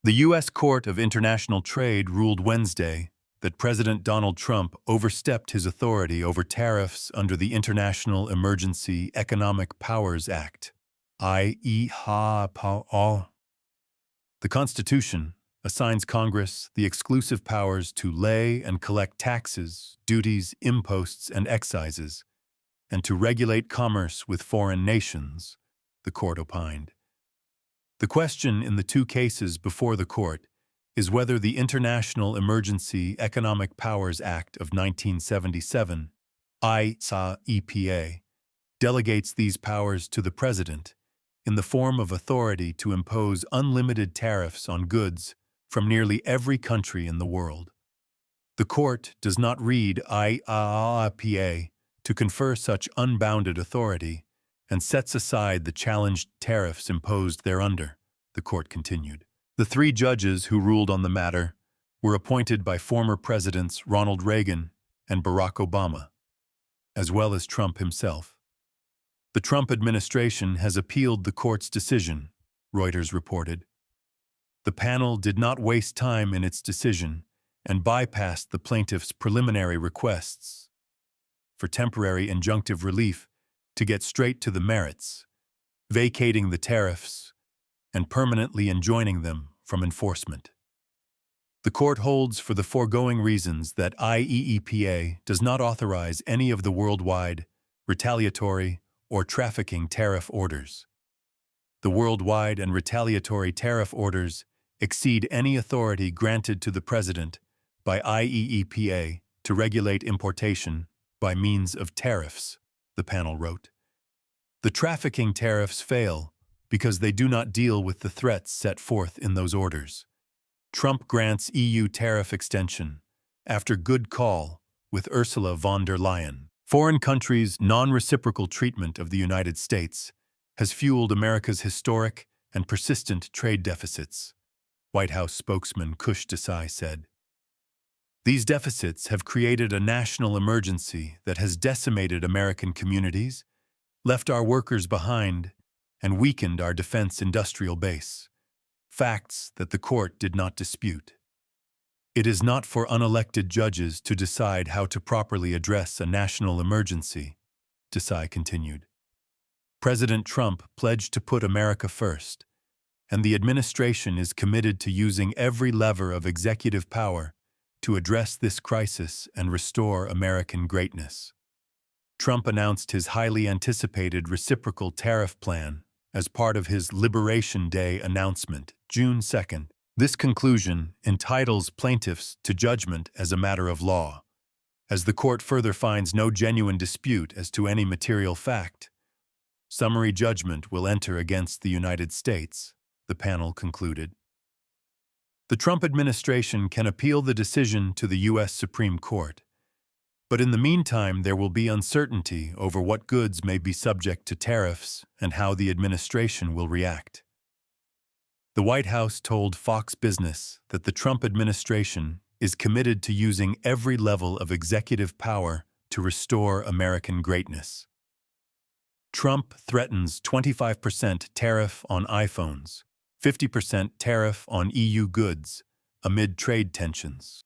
The U.S. Court of International Trade ruled Wednesday that President Donald Trump overstepped his authority over tariffs under the International Emergency Economic Powers Act, IEEPA. The Constitution assigns Congress the exclusive powers to lay and collect taxes, duties, imposts, and excises, and to regulate commerce with foreign nations, the court opined. The question in the two cases before the court is whether the International Emergency Economic Powers Act of 1977, IEEPA, delegates these powers to the President in the form of authority to impose unlimited tariffs on goods from nearly every country in the world. The court does not read IEEPA to confer such unbounded authority and sets aside the challenged tariffs imposed thereunder, the court continued. The three judges who ruled on the matter were appointed by former Presidents Ronald Reagan and Barack Obama, as well as Trump himself. The Trump administration has appealed the court's decision, Reuters reported. The panel did not waste time in its decision and bypassed the plaintiff's preliminary requests for temporary injunctive relief to get straight to the merits, vacating the tariffs and permanently enjoining them from enforcement. The court holds for the foregoing reasons that IEEPA does not authorize any of the worldwide, retaliatory, or trafficking tariff orders. The worldwide and retaliatory tariff orders exceed any authority granted to the President by IEEPA to regulate importation by means of tariffs, the panel wrote. The trafficking tariffs fail because they do not deal with the threats set forth in those orders. Trump grants EU tariff extension after good call with Ursula von der Leyen. Foreign countries' non-reciprocal treatment of the United States has fueled America's historic and persistent trade deficits, White House spokesman Kush Desai said. These deficits have created a national emergency that has decimated American communities, left our workers behind, and weakened our defense industrial base, facts that the court did not dispute. It is not for unelected judges to decide how to properly address a national emergency, Desai continued. President Trump pledged to put America first, and the administration is committed to using every lever of executive power to address this crisis and restore American greatness. Trump announced his highly anticipated reciprocal tariff plan as part of his Liberation Day announcement, June 2nd. This conclusion entitles plaintiffs to judgment as a matter of law, as the court further finds no genuine dispute as to any material fact. Summary judgment will enter against the United States, the panel concluded. The Trump administration can appeal the decision to the U.S. Supreme Court, but in the meantime there will be uncertainty over what goods may be subject to tariffs and how the administration will react. The White House told Fox Business that the Trump administration is committed to using every level of executive power to restore American greatness. Trump threatens 25% tariff on iPhones, 50% tariff on EU goods amid trade tensions.